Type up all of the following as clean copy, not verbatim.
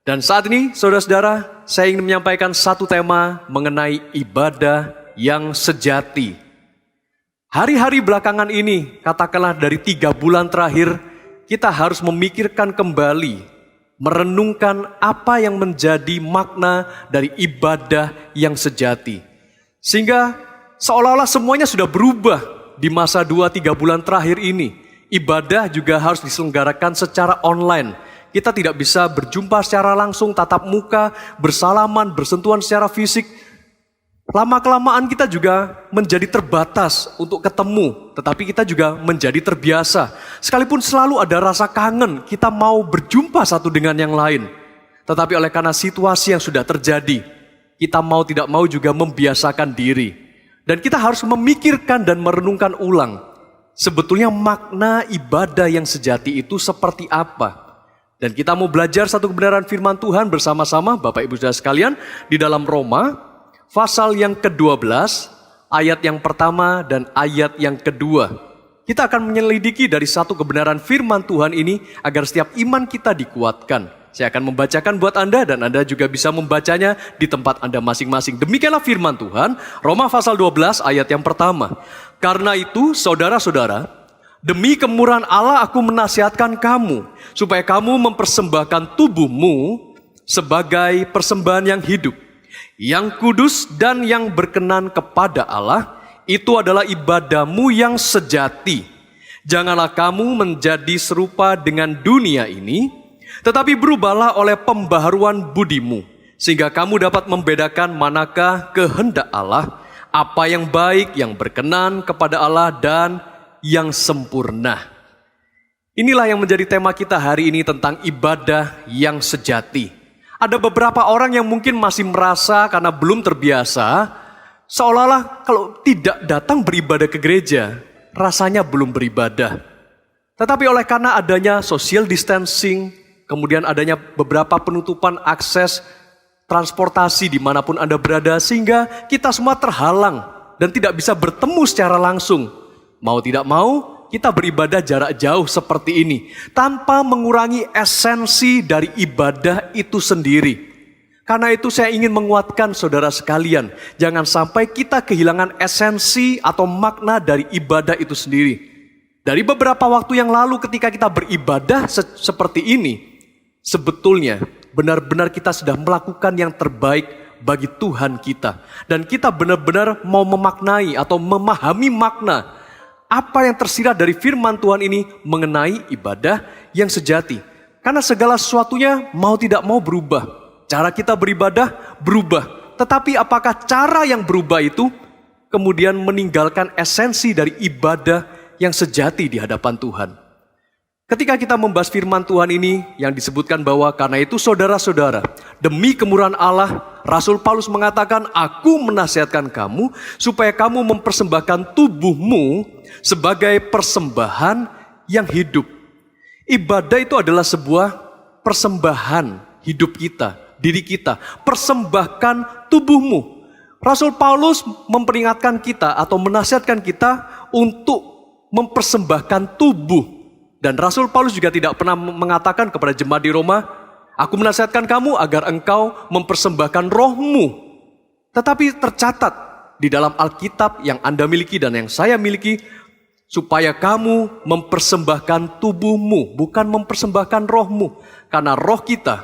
Dan saat ini, saudara-saudara, saya ingin menyampaikan satu tema mengenai ibadah yang sejati. Hari-hari belakangan ini, katakanlah dari 3 bulan terakhir, kita harus memikirkan kembali, merenungkan apa yang menjadi makna dari ibadah yang sejati. Sehingga seolah-olah semuanya sudah berubah di masa 2-3 bulan terakhir ini. Ibadah juga harus diselenggarakan secara online. Kita tidak bisa berjumpa secara langsung, tatap muka, bersalaman, bersentuhan secara fisik. Lama-kelamaan kita juga menjadi terbatas untuk ketemu, tetapi kita juga menjadi terbiasa. Sekalipun selalu ada rasa kangen, kita mau berjumpa satu dengan yang lain. Tetapi oleh karena situasi yang sudah terjadi, kita mau tidak mau juga membiasakan diri. Dan kita harus memikirkan dan merenungkan ulang, sebetulnya makna ibadah yang sejati itu seperti apa. Dan kita mau belajar satu kebenaran firman Tuhan bersama-sama Bapak Ibu Saudara sekalian di dalam Roma pasal yang ke-12 ayat yang pertama dan ayat yang kedua. Kita akan menyelidiki dari satu kebenaran firman Tuhan ini agar setiap iman kita dikuatkan. Saya akan membacakan buat Anda dan Anda juga bisa membacanya di tempat Anda masing-masing. Demikianlah firman Tuhan, Roma pasal 12 ayat yang pertama. Karena itu saudara-saudara, demi kemurahan Allah aku menasihatkan kamu, supaya kamu mempersembahkan tubuhmu sebagai persembahan yang hidup, yang kudus dan yang berkenan kepada Allah, itu adalah ibadahmu yang sejati. Janganlah kamu menjadi serupa dengan dunia ini, tetapi berubahlah oleh pembaharuan budimu, sehingga kamu dapat membedakan manakah kehendak Allah, apa yang baik, yang berkenan kepada Allah, dan yang sempurna. Inilah yang menjadi tema kita hari ini tentang ibadah yang sejati. Ada beberapa orang yang mungkin masih merasa karena belum terbiasa, seolah-olah kalau tidak datang beribadah ke gereja, rasanya belum beribadah. Tetapi oleh karena adanya social distancing, kemudian adanya beberapa penutupan akses transportasi dimanapun Anda berada, sehingga kita semua terhalang dan tidak bisa bertemu secara langsung. Mau tidak mau, kita beribadah jarak jauh seperti ini, tanpa mengurangi esensi dari ibadah itu sendiri. Karena itu saya ingin menguatkan saudara sekalian, jangan sampai kita kehilangan esensi atau makna dari ibadah itu sendiri. Dari beberapa waktu yang lalu ketika kita beribadah seperti ini, sebetulnya benar-benar kita sudah melakukan yang terbaik bagi Tuhan kita. Dan kita benar-benar mau memaknai atau memahami makna apa yang tersirat dari firman Tuhan ini mengenai ibadah yang sejati. Karena segala sesuatunya mau tidak mau berubah. Cara kita beribadah berubah. Tetapi apakah cara yang berubah itu kemudian meninggalkan esensi dari ibadah yang sejati di hadapan Tuhan? Ketika kita membahas firman Tuhan ini yang disebutkan bahwa karena itu saudara-saudara, demi kemurahan Allah, Rasul Paulus mengatakan, aku menasihatkan kamu supaya kamu mempersembahkan tubuhmu sebagai persembahan yang hidup. Ibadah itu adalah sebuah persembahan hidup kita, diri kita. Persembahkan tubuhmu. Rasul Paulus memperingatkan kita atau menasihatkan kita untuk mempersembahkan tubuh. Dan Rasul Paulus juga tidak pernah mengatakan kepada jemaat di Roma, aku menasihatkan kamu agar engkau mempersembahkan rohmu. Tetapi tercatat di dalam Alkitab yang Anda miliki dan yang saya miliki, supaya kamu mempersembahkan tubuhmu, bukan mempersembahkan rohmu. Karena roh kita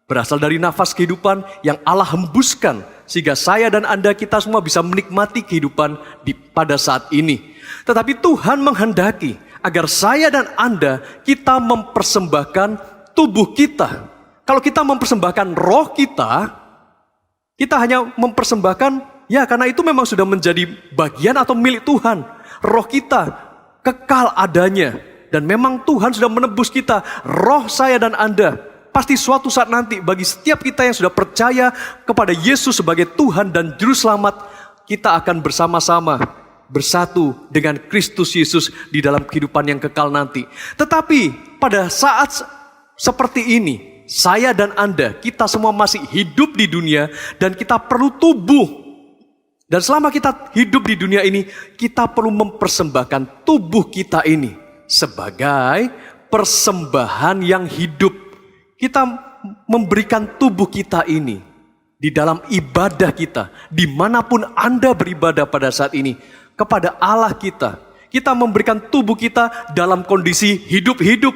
berasal dari nafas kehidupan yang Allah hembuskan, sehingga saya dan Anda kita semua bisa menikmati kehidupan pada saat ini. Tetapi Tuhan menghendaki agar saya dan Anda, kita mempersembahkan tubuh kita. Kalau kita mempersembahkan roh kita, kita hanya mempersembahkan, ya karena itu memang sudah menjadi bagian atau milik Tuhan. Roh kita kekal adanya. Dan memang Tuhan sudah menebus kita. Roh saya dan Anda, pasti suatu saat nanti bagi setiap kita yang sudah percaya kepada Yesus sebagai Tuhan dan Juru Selamat, kita akan bersama-sama bersatu dengan Kristus Yesus di dalam kehidupan yang kekal nanti. Tetapi pada saat seperti ini, saya dan Anda, kita semua masih hidup di dunia dan kita perlu tubuh. Dan selama kita hidup di dunia ini, kita perlu mempersembahkan tubuh kita ini sebagai persembahan yang hidup. Kita memberikan tubuh kita ini di dalam ibadah kita, dimanapun Anda beribadah pada saat ini, kepada Allah kita. Kita memberikan tubuh kita dalam kondisi hidup-hidup,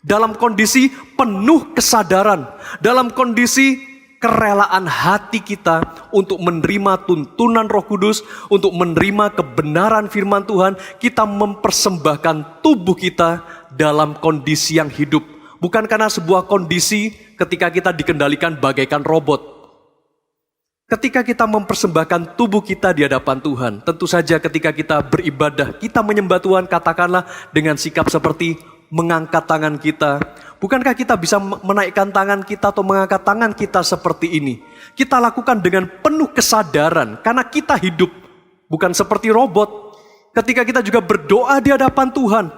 dalam kondisi penuh kesadaran, dalam kondisi kerelaan hati kita untuk menerima tuntunan Roh Kudus, untuk menerima kebenaran firman Tuhan. Kita mempersembahkan tubuh kita dalam kondisi yang hidup. Bukan karena sebuah kondisi ketika kita dikendalikan bagaikan robot. Ketika kita mempersembahkan tubuh kita di hadapan Tuhan, tentu saja ketika kita beribadah, kita menyembah Tuhan, katakanlah dengan sikap seperti mengangkat tangan kita. Bukankah kita bisa menaikkan tangan kita atau mengangkat tangan kita seperti ini? Kita lakukan dengan penuh kesadaran karena kita hidup, bukan seperti robot. Ketika kita juga berdoa di hadapan Tuhan,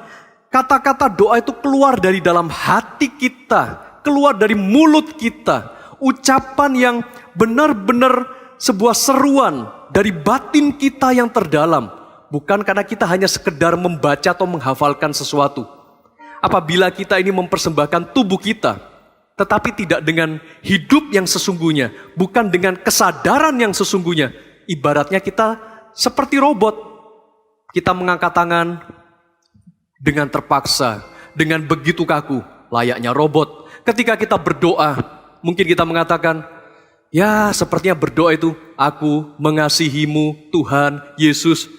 kata-kata doa itu keluar dari dalam hati kita, keluar dari mulut kita. Ucapan yang benar-benar sebuah seruan dari batin kita yang terdalam. Bukan karena kita hanya sekedar membaca atau menghafalkan sesuatu. Apabila kita ini mempersembahkan tubuh kita, tetapi tidak dengan hidup yang sesungguhnya, bukan dengan kesadaran yang sesungguhnya, ibaratnya kita seperti robot. Kita mengangkat tangan dengan terpaksa, dengan begitu kaku, layaknya robot. Ketika kita berdoa, mungkin kita mengatakan, ya sepertinya berdoa itu, aku mengasihimu Tuhan Yesus.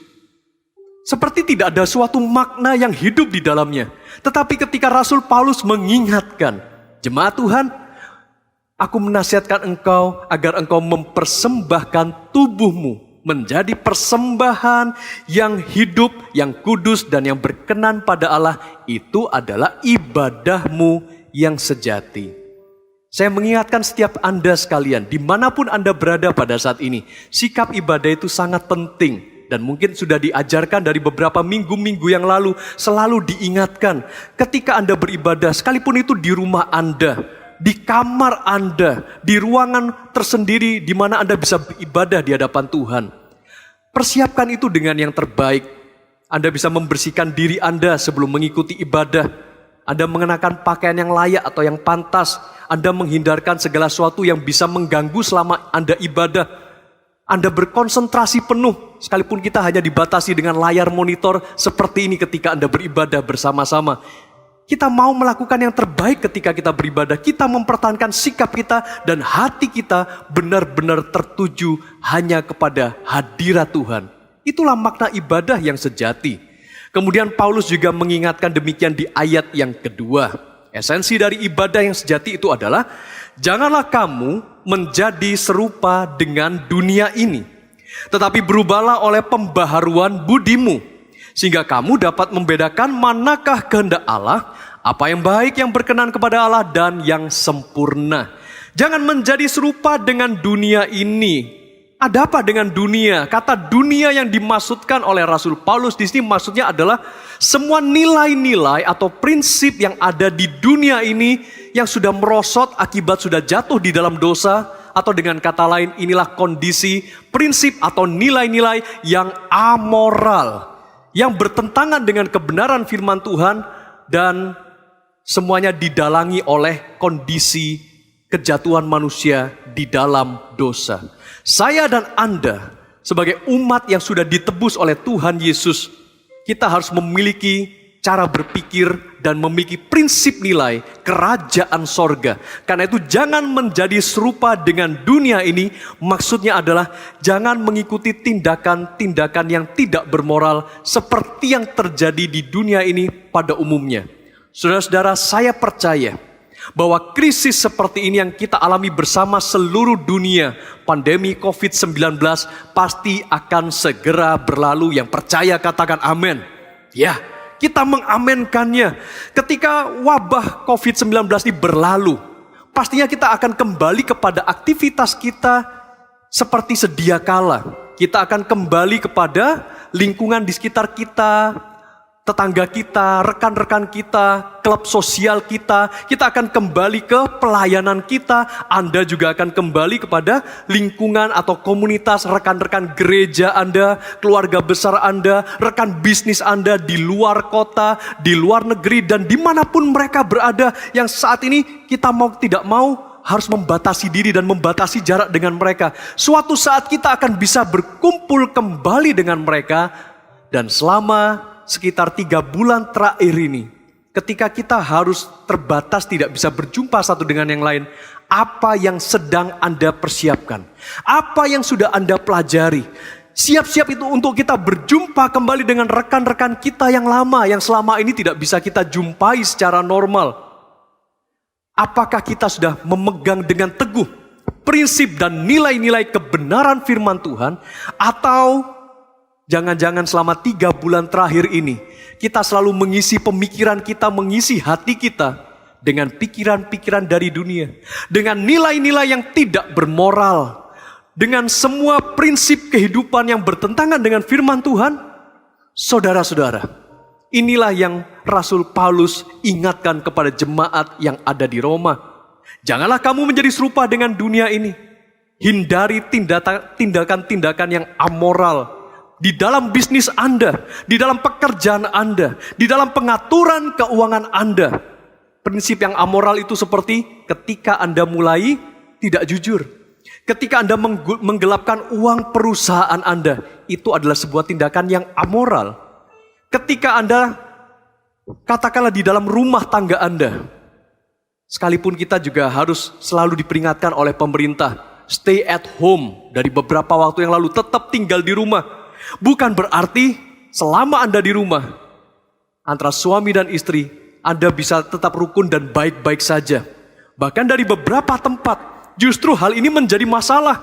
Seperti tidak ada suatu makna yang hidup di dalamnya. Tetapi ketika Rasul Paulus mengingatkan, jemaat Tuhan, aku menasihatkan engkau agar engkau mempersembahkan tubuhmu menjadi persembahan yang hidup, yang kudus dan yang berkenan pada Allah. Itu adalah ibadahmu yang sejati. Saya mengingatkan setiap Anda sekalian, dimanapun Anda berada pada saat ini, sikap ibadah itu sangat penting. Dan mungkin sudah diajarkan dari beberapa minggu-minggu yang lalu, selalu diingatkan. Ketika Anda beribadah, sekalipun itu di rumah Anda, di kamar Anda, di ruangan tersendiri di mana Anda bisa beribadah di hadapan Tuhan. Persiapkan itu dengan yang terbaik. Anda bisa membersihkan diri Anda sebelum mengikuti ibadah. Anda mengenakan pakaian yang layak atau yang pantas. Anda menghindarkan segala sesuatu yang bisa mengganggu selama Anda ibadah. Anda berkonsentrasi penuh, sekalipun kita hanya dibatasi dengan layar monitor seperti ini ketika Anda beribadah bersama-sama. Kita mau melakukan yang terbaik ketika kita beribadah. Kita mempertahankan sikap kita dan hati kita benar-benar tertuju hanya kepada hadirat Tuhan. Itulah makna ibadah yang sejati. Kemudian Paulus juga mengingatkan demikian di ayat yang kedua. Esensi dari ibadah yang sejati itu adalah, janganlah kamu menjadi serupa dengan dunia ini, tetapi berubahlah oleh pembaharuan budimu, sehingga kamu dapat membedakan manakah kehendak Allah, apa yang baik, yang berkenan kepada Allah, dan yang sempurna. Jangan menjadi serupa dengan dunia ini. Ada apa dengan dunia? Kata dunia yang dimaksudkan oleh Rasul Paulus di sini maksudnya adalah semua nilai-nilai atau prinsip yang ada di dunia ini yang sudah merosot akibat sudah jatuh di dalam dosa, atau dengan kata lain inilah kondisi, prinsip atau nilai-nilai yang amoral, yang bertentangan dengan kebenaran firman Tuhan dan semuanya didalangi oleh kondisi kejatuhan manusia di dalam dosa. Saya dan Anda sebagai umat yang sudah ditebus oleh Tuhan Yesus, kita harus memiliki cara berpikir dan memiliki prinsip nilai kerajaan sorga. Karena itu jangan menjadi serupa dengan dunia ini. Maksudnya adalah jangan mengikuti tindakan-tindakan yang tidak bermoral seperti yang terjadi di dunia ini pada umumnya. Saudara-saudara, saya percaya bahwa krisis seperti ini yang kita alami bersama seluruh dunia, pandemi COVID-19 pasti akan segera berlalu. Yang percaya katakan amin. Ya, kita mengamenkannya. Ketika wabah COVID-19 ini berlalu, pastinya kita akan kembali kepada aktivitas kita seperti sedia kala. Kita akan kembali kepada lingkungan di sekitar kita, tetangga kita, rekan-rekan kita, klub sosial kita akan kembali ke pelayanan kita. Anda juga akan kembali kepada lingkungan atau komunitas, rekan-rekan gereja Anda, keluarga besar Anda, rekan bisnis Anda di luar kota, di luar negeri, dan dimanapun mereka berada, yang saat ini kita mau tidak mau harus membatasi diri dan membatasi jarak dengan mereka. Suatu saat kita akan bisa berkumpul kembali dengan mereka, dan selama sekitar 3 bulan terakhir ini, ketika kita harus terbatas tidak bisa berjumpa satu dengan yang lain, apa yang sedang Anda persiapkan? Apa yang sudah Anda pelajari? Siap-siap itu untuk kita berjumpa kembali dengan rekan-rekan kita yang lama, yang selama ini tidak bisa kita jumpai secara normal. Apakah kita sudah memegang dengan teguh prinsip dan nilai-nilai kebenaran firman Tuhan, atau jangan-jangan selama 3 bulan terakhir ini kita selalu mengisi pemikiran kita, mengisi hati kita dengan pikiran-pikiran dari dunia, dengan nilai-nilai yang tidak bermoral, dengan semua prinsip kehidupan yang bertentangan dengan firman Tuhan. Saudara-saudara, inilah yang Rasul Paulus ingatkan kepada jemaat yang ada di Roma. Janganlah kamu menjadi serupa dengan dunia ini. Hindari tindakan-tindakan yang amoral di dalam bisnis Anda, di dalam pekerjaan Anda, di dalam pengaturan keuangan Anda. Prinsip yang amoral itu seperti ketika Anda mulai tidak jujur, ketika Anda menggelapkan uang perusahaan Anda, itu adalah sebuah tindakan yang amoral. Ketika Anda, katakanlah di dalam rumah tangga Anda, sekalipun kita juga harus selalu diperingatkan oleh pemerintah, stay at home dari beberapa waktu yang lalu, tetap tinggal di rumah. Bukan berarti selama Anda di rumah, antara suami dan istri, Anda bisa tetap rukun dan baik-baik saja. Bahkan dari beberapa tempat, justru hal ini menjadi masalah.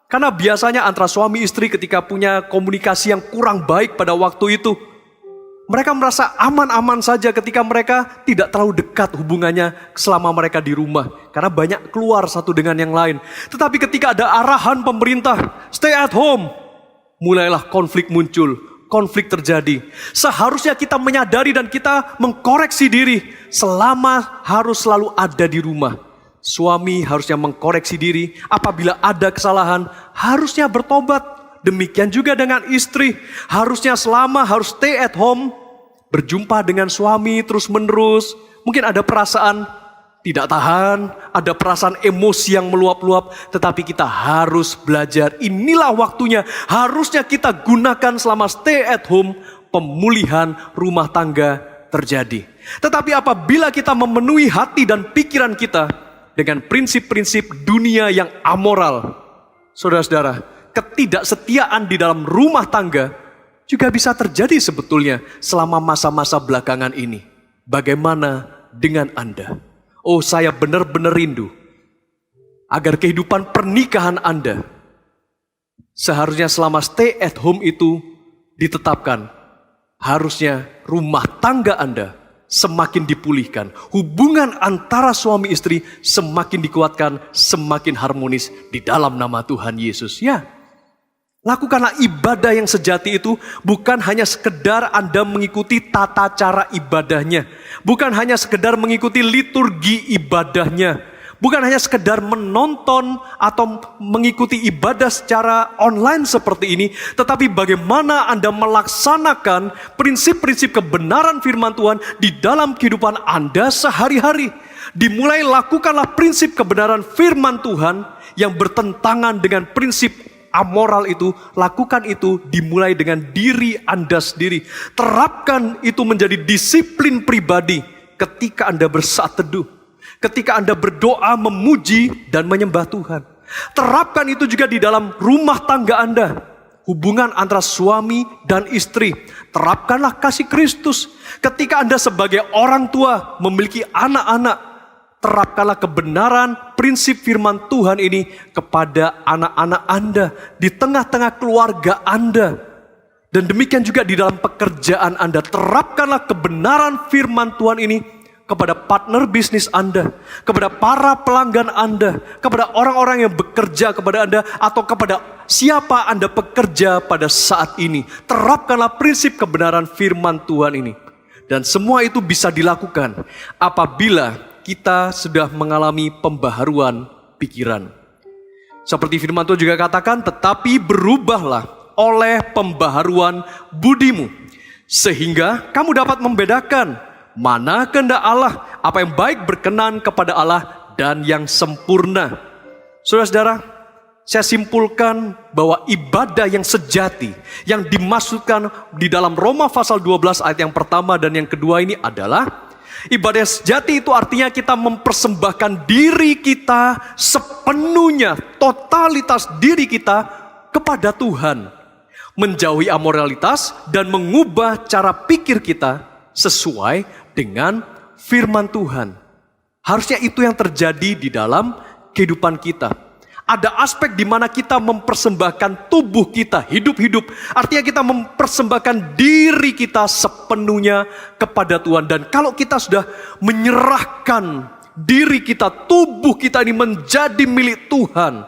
Karena biasanya antara suami istri ketika punya komunikasi yang kurang baik pada waktu itu, mereka merasa aman-aman saja ketika mereka tidak terlalu dekat hubungannya selama mereka di rumah. Karena banyak keluar satu dengan yang lain. Tetapi ketika ada arahan pemerintah, stay at home, mulailah konflik muncul, konflik terjadi. Seharusnya kita menyadari dan kita mengkoreksi diri selama harus selalu ada di rumah. Suami harusnya mengkoreksi diri, apabila ada kesalahan harusnya bertobat. Demikian juga dengan istri, harusnya selama harus stay at home, berjumpa dengan suami terus menerus. Mungkin ada perasaan tidak tahan, ada perasaan emosi yang meluap-luap, tetapi kita harus belajar. Inilah waktunya, harusnya kita gunakan selama stay at home, pemulihan rumah tangga terjadi. Tetapi apabila kita memenuhi hati dan pikiran kita dengan prinsip-prinsip dunia yang amoral, saudara-saudara, ketidaksetiaan di dalam rumah tangga juga bisa terjadi sebetulnya selama masa-masa belakangan ini. Bagaimana dengan Anda? Oh, saya benar-benar rindu agar kehidupan pernikahan Anda seharusnya selama stay at home itu ditetapkan. Harusnya rumah tangga Anda semakin dipulihkan. Hubungan antara suami istri semakin dikuatkan, semakin harmonis di dalam nama Tuhan Yesus. Ya, lakukanlah ibadah yang sejati itu bukan hanya sekedar Anda mengikuti tata cara ibadahnya. Bukan hanya sekedar mengikuti liturgi ibadahnya. Bukan hanya sekedar menonton atau mengikuti ibadah secara online seperti ini. Tetapi bagaimana Anda melaksanakan prinsip-prinsip kebenaran firman Tuhan di dalam kehidupan Anda sehari-hari. Dimulai lakukanlah prinsip kebenaran firman Tuhan yang bertentangan dengan prinsip amoral itu, lakukan itu dimulai dengan diri Anda sendiri. Terapkan itu menjadi disiplin pribadi ketika Anda bersaat teduh, ketika Anda berdoa, memuji dan menyembah Tuhan. Terapkan itu juga di dalam rumah tangga Anda, hubungan antara suami dan istri. Terapkanlah kasih Kristus ketika Anda sebagai orang tua memiliki anak-anak. Terapkanlah kebenaran prinsip firman Tuhan ini kepada anak-anak Anda, di tengah-tengah keluarga Anda. Dan demikian juga di dalam pekerjaan Anda. Terapkanlah kebenaran firman Tuhan ini kepada partner bisnis Anda, kepada para pelanggan Anda, kepada orang-orang yang bekerja kepada Anda, atau kepada siapa Anda bekerja pada saat ini. Terapkanlah prinsip kebenaran firman Tuhan ini. Dan semua itu bisa dilakukan apabila kita sudah mengalami pembaharuan pikiran. Seperti firman Tuhan juga katakan, tetapi berubahlah oleh pembaharuan budimu, sehingga kamu dapat membedakan mana kehendak Allah, apa yang baik berkenan kepada Allah dan yang sempurna. Saudara-saudara, saya simpulkan bahwa ibadah yang sejati yang dimaksudkan di dalam Roma pasal 12 ayat yang pertama dan yang kedua ini adalah ibadah sejati itu artinya kita mempersembahkan diri kita sepenuhnya, totalitas diri kita kepada Tuhan. Menjauhi amoralitas dan mengubah cara pikir kita sesuai dengan firman Tuhan. Harusnya itu yang terjadi di dalam kehidupan kita. Ada aspek di mana kita mempersembahkan tubuh kita hidup-hidup. Artinya kita mempersembahkan diri kita sepenuhnya kepada Tuhan. Dan kalau kita sudah menyerahkan diri kita, tubuh kita ini menjadi milik Tuhan,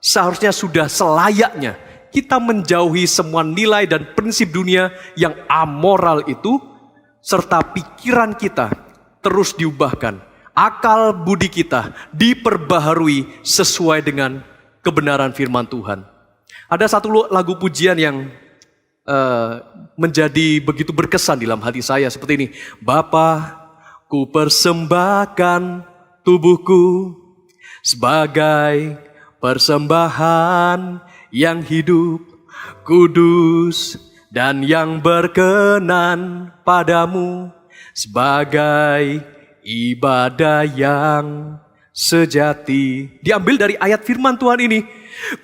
seharusnya sudah selayaknya kita menjauhi semua nilai dan prinsip dunia yang amoral itu, serta pikiran kita terus diubahkan. Akal budi kita diperbaharui sesuai dengan kebenaran firman Tuhan. Ada satu lagu pujian yang menjadi begitu berkesan dalam hati saya seperti ini. Bapa, ku persembahkan tubuhku sebagai persembahan yang hidup, kudus, dan yang berkenan padamu, sebagai ibadah yang sejati. Diambil dari ayat firman Tuhan ini.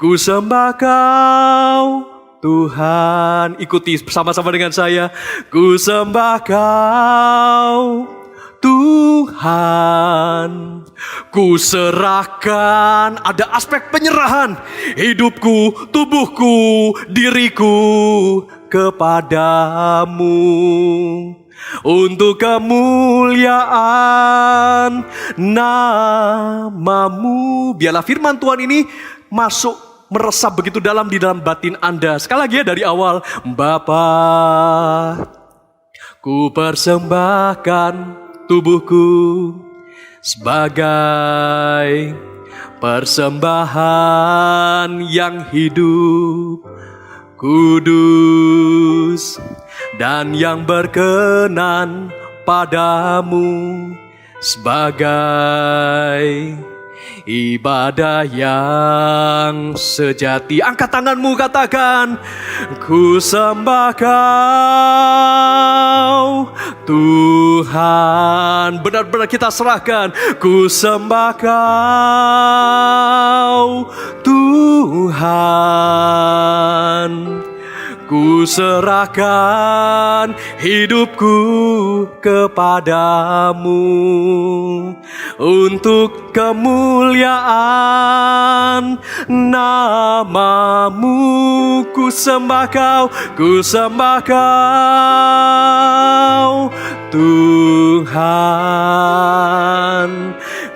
Ku sembah Kau Tuhan. Ikuti bersama-sama dengan saya. Ku sembah Kau Tuhan, ku serahkan, ada aspek penyerahan hidupku, tubuhku, diriku kepadamu untuk kemuliaan namamu. Biarlah firman Tuhan ini masuk meresap begitu dalam di dalam batin Anda. Sekali lagi ya dari awal. Bapa, ku persembahkan tubuhku sebagai persembahan yang hidup, kudus, dan yang berkenan padamu, sebagai ibadah yang sejati. Angkat tanganmu, katakan, ku sembah Kau Tuhan. Benar-benar kita serahkan. Ku sembah Kau Tuhan. Ku serahkan hidupku kepadamu untuk kemuliaan namamu. Ku sembah Kau, ku sembah Kau Tuhan.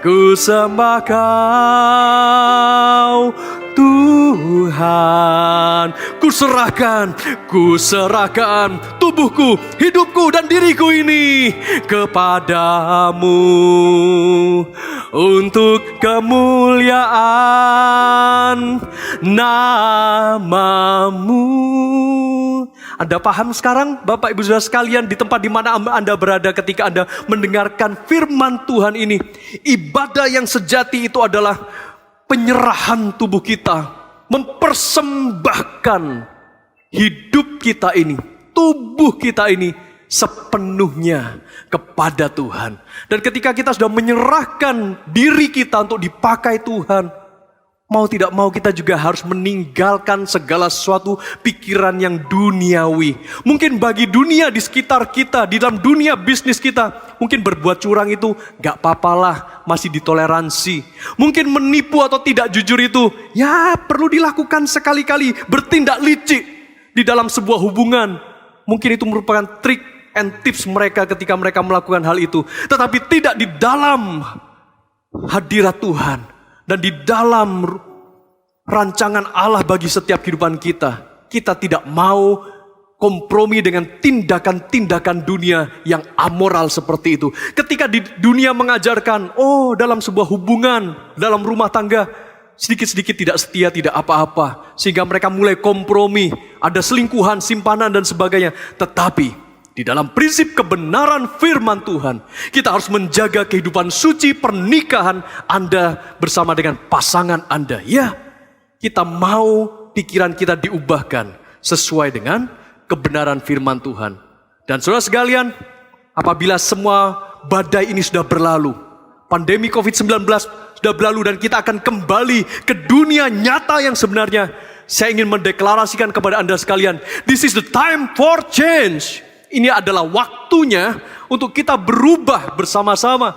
Ku sembah Kau Tuhan. Ku serahkan tubuhku, hidupku, dan diriku ini kepadamu untuk kemuliaan namamu. Anda paham sekarang, Bapak Ibu Saudara sekalian, di tempat di mana Anda berada ketika Anda mendengarkan firman Tuhan ini. Ibadah yang sejati itu adalah penyerahan tubuh kita, mempersembahkan hidup kita ini, tubuh kita ini sepenuhnya kepada Tuhan. Dan ketika kita sudah menyerahkan diri kita untuk dipakai Tuhan, mau tidak mau kita juga harus meninggalkan segala sesuatu pikiran yang duniawi. Mungkin bagi dunia di sekitar kita, di dalam dunia bisnis kita, mungkin berbuat curang itu gak apa-apalah, masih ditoleransi. Mungkin menipu atau tidak jujur itu, ya perlu dilakukan sekali-kali. Bertindak licik di dalam sebuah hubungan, mungkin itu merupakan trik and tips mereka ketika mereka melakukan hal itu. Tetapi tidak di dalam hadirat Tuhan dan di dalam rancangan Allah bagi setiap kehidupan kita. Kita tidak mau kompromi dengan tindakan-tindakan dunia yang amoral seperti itu. Ketika di dunia mengajarkan, dalam sebuah hubungan, dalam rumah tangga, sedikit-sedikit tidak setia, tidak apa-apa. Sehingga mereka mulai kompromi, ada selingkuhan, simpanan dan sebagainya. Tetapi di dalam prinsip kebenaran firman Tuhan, kita harus menjaga kehidupan suci pernikahan Anda bersama dengan pasangan Anda. Ya, kita mau pikiran kita diubahkan sesuai dengan kebenaran firman Tuhan. Dan saudara sekalian, apabila semua badai ini sudah berlalu, pandemi COVID-19 sudah berlalu dan kita akan kembali ke dunia nyata yang sebenarnya, saya ingin mendeklarasikan kepada Anda sekalian, this is the time for change. Ini adalah waktunya untuk kita berubah bersama-sama.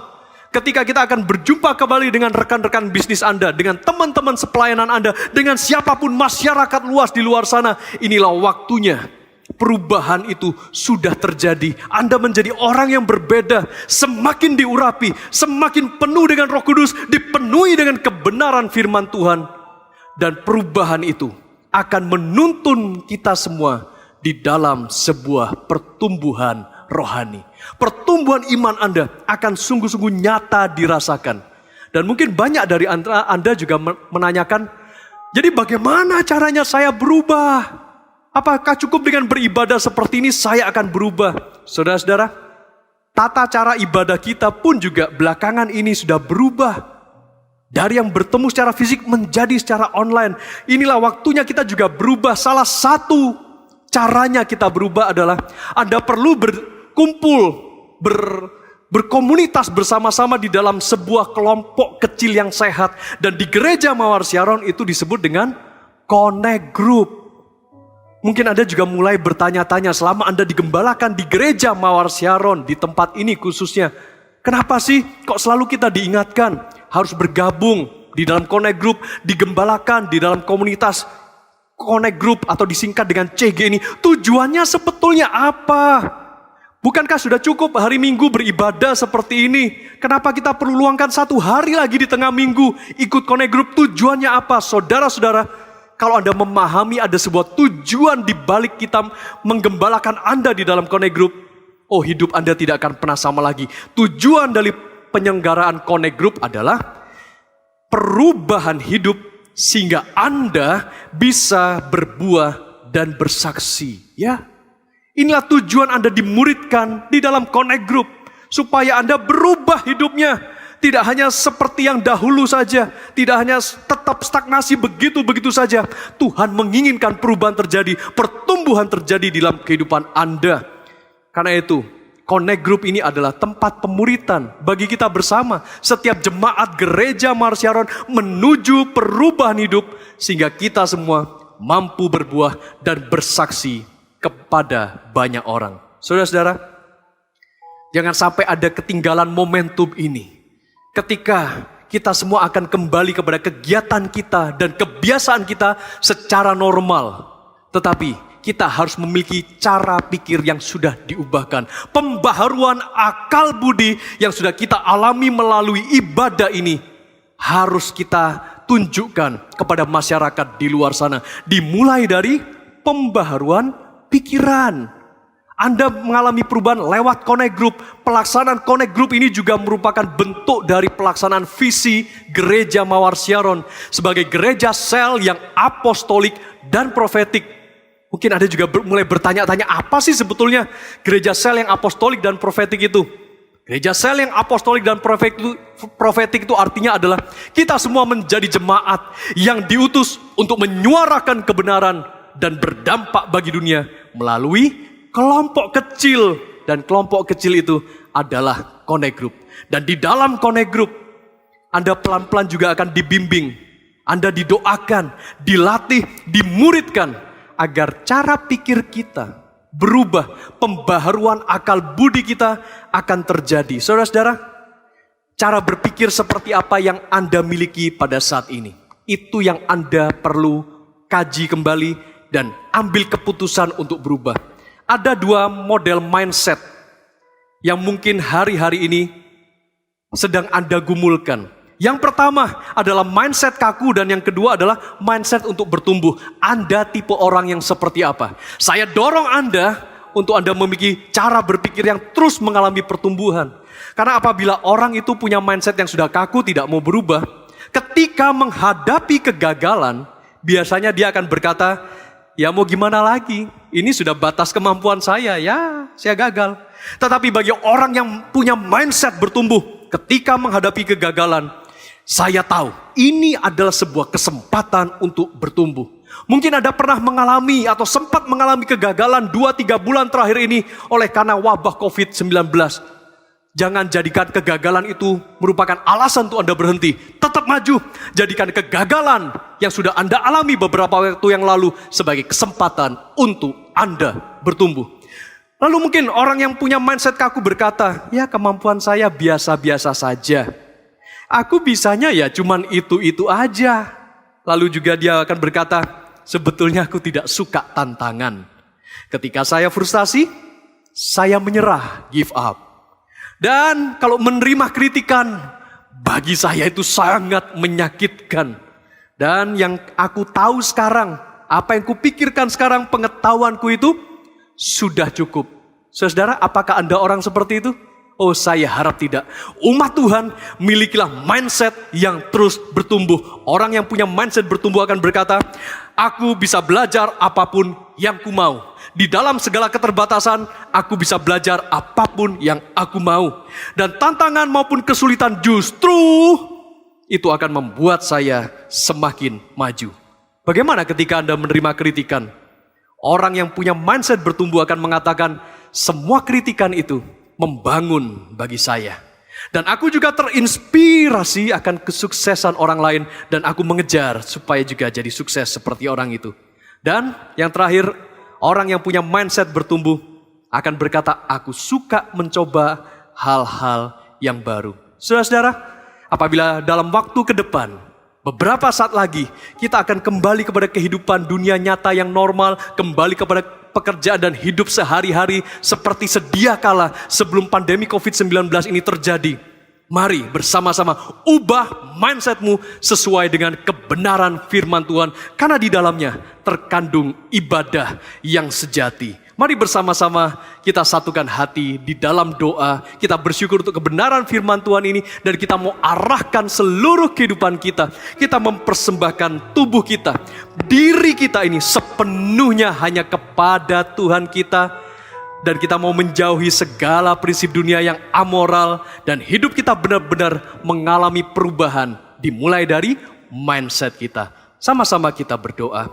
Ketika kita akan berjumpa kembali dengan rekan-rekan bisnis Anda, dengan teman-teman sepelayanan Anda, dengan siapapun masyarakat luas di luar sana, inilah waktunya. Perubahan itu sudah terjadi. Anda menjadi orang yang berbeda, semakin diurapi, semakin penuh dengan Roh Kudus, dipenuhi dengan kebenaran firman Tuhan. Dan perubahan itu akan menuntun kita semua di dalam sebuah pertumbuhan rohani. Pertumbuhan iman Anda akan sungguh-sungguh nyata dirasakan. Dan mungkin banyak dari Anda juga menanyakan, jadi bagaimana caranya saya berubah? Apakah cukup dengan beribadah seperti ini saya akan berubah? Saudara-saudara, tata cara ibadah kita pun juga belakangan ini sudah berubah. Dari yang bertemu secara fisik menjadi secara online. Inilah waktunya kita juga berubah. Salah satu caranya kita berubah adalah Anda perlu berkumpul, berkomunitas bersama-sama di dalam sebuah kelompok kecil yang sehat. Dan di gereja Mawar Syaron itu disebut dengan Connect Group. Mungkin Anda juga mulai bertanya-tanya selama Anda digembalakan di gereja Mawar Syaron, di tempat ini khususnya. Kenapa sih kok selalu kita diingatkan harus bergabung di dalam Connect Group, digembalakan di dalam komunitas Connect Group atau disingkat dengan CG ini. Tujuannya sebetulnya apa? Bukankah sudah cukup hari Minggu beribadah seperti ini? Kenapa kita perlu luangkan satu hari lagi di tengah minggu ikut Connect Group? Tujuannya apa? Saudara-saudara, kalau Anda memahami ada sebuah tujuan di balik kita menggembalakan Anda di dalam Connect Group, hidup Anda tidak akan pernah sama lagi. Tujuan dari penyelenggaraan Connect Group adalah perubahan hidup sehingga Anda bisa berbuah dan bersaksi. Ya, inilah tujuan Anda dimuridkan di dalam Connect Group, supaya Anda berubah hidupnya. Tidak hanya seperti yang dahulu saja, tidak hanya tetap stagnasi begitu-begitu saja. Tuhan menginginkan perubahan terjadi, pertumbuhan terjadi di dalam kehidupan Anda. Karena itu, Connect Group ini adalah tempat pemuritan bagi kita bersama. Setiap jemaat gereja Mawar Syaron menuju perubahan hidup, sehingga kita semua mampu berbuah dan bersaksi kepada banyak orang. Saudara-saudara, jangan sampai ada ketinggalan momentum ini. Ketika kita semua akan kembali kepada kegiatan kita dan kebiasaan kita secara normal. Tetapi kita harus memiliki cara pikir yang sudah diubahkan. Pembaharuan akal budi yang sudah kita alami melalui ibadah ini harus kita tunjukkan kepada masyarakat di luar sana. Dimulai dari pembaharuan pikiran. Anda mengalami perubahan lewat Connect Group. Pelaksanaan Connect Group ini juga merupakan bentuk dari pelaksanaan visi gereja Mawar Syaron sebagai gereja sel yang apostolik dan profetik. Mungkin Anda juga mulai bertanya-tanya, apa sih sebetulnya gereja sel yang apostolik dan profetik itu? Gereja sel yang apostolik dan profetik itu artinya adalah kita semua menjadi jemaat yang diutus untuk menyuarakan kebenaran dan berdampak bagi dunia melalui kelompok kecil. Dan kelompok kecil itu adalah Connect Group. Dan di dalam Connect Group, Anda pelan-pelan juga akan dibimbing. Anda didoakan, dilatih, dimuridkan agar cara pikir kita berubah. Pembaharuan akal budi kita akan terjadi. Saudara-saudara, cara berpikir seperti apa yang Anda miliki pada saat ini? Itu yang Anda perlu kaji kembali dan ambil keputusan untuk berubah. Ada dua model mindset yang mungkin hari-hari ini sedang Anda gumulkan. Yang pertama adalah mindset kaku dan yang kedua adalah mindset untuk bertumbuh. Anda tipe orang yang seperti apa? Saya dorong Anda untuk Anda memiliki cara berpikir yang terus mengalami pertumbuhan. Karena apabila orang itu punya mindset yang sudah kaku, tidak mau berubah, ketika menghadapi kegagalan, biasanya dia akan berkata, ya mau gimana lagi? Ini sudah batas kemampuan saya, ya saya gagal. Tetapi bagi orang yang punya mindset bertumbuh, ketika menghadapi kegagalan, saya tahu ini adalah sebuah kesempatan untuk bertumbuh. Mungkin Anda pernah mengalami atau sempat mengalami kegagalan 2-3 bulan terakhir ini oleh karena wabah COVID-19. Jangan jadikan kegagalan itu merupakan alasan untuk Anda berhenti. Tetap maju. Jadikan kegagalan yang sudah Anda alami beberapa waktu yang lalu sebagai kesempatan untuk Anda bertumbuh. Lalu mungkin orang yang punya mindset kaku berkata, ya kemampuan saya biasa-biasa saja. Aku bisanya ya cuman itu-itu aja. Lalu juga dia akan berkata, sebetulnya aku tidak suka tantangan. Ketika saya frustasi, saya menyerah, give up. Dan kalau menerima kritikan, bagi saya itu sangat menyakitkan. Dan yang aku tahu sekarang, apa yang kupikirkan sekarang, pengetahuanku itu sudah cukup. Saudara, apakah Anda orang seperti itu? Oh, saya harap tidak. Umat Tuhan, milikilah mindset yang terus bertumbuh. Orang yang punya mindset bertumbuh akan berkata, aku bisa belajar apapun yang ku mau. Di dalam segala keterbatasan, aku bisa belajar apapun yang aku mau. Dan tantangan maupun kesulitan justru itu akan membuat saya semakin maju. Bagaimana ketika Anda menerima kritikan? Orang yang punya mindset bertumbuh akan mengatakan, semua kritikan itu membangun bagi saya. Dan aku juga terinspirasi akan kesuksesan orang lain. Dan aku mengejar supaya juga jadi sukses seperti orang itu. Dan yang terakhir, orang yang punya mindset bertumbuh akan berkata, aku suka mencoba hal-hal yang baru. Saudara-saudara, apabila dalam waktu ke depan, beberapa saat lagi, kita akan kembali kepada kehidupan dunia nyata yang normal, kembali kepada pekerjaan dan hidup sehari-hari seperti sedia kala sebelum pandemi COVID-19 ini terjadi. Mari bersama-sama ubah mindsetmu sesuai dengan kebenaran firman Tuhan. Karena di dalamnya terkandung ibadah yang sejati. Mari bersama-sama kita satukan hati di dalam doa. Kita bersyukur untuk kebenaran firman Tuhan ini. Dan kita mau arahkan seluruh kehidupan kita. Kita mempersembahkan tubuh kita. Diri kita ini sepenuhnya hanya kepada Tuhan kita. Dan kita mau menjauhi segala prinsip dunia yang amoral. Dan hidup kita benar-benar mengalami perubahan. Dimulai dari mindset kita. Sama-sama kita berdoa.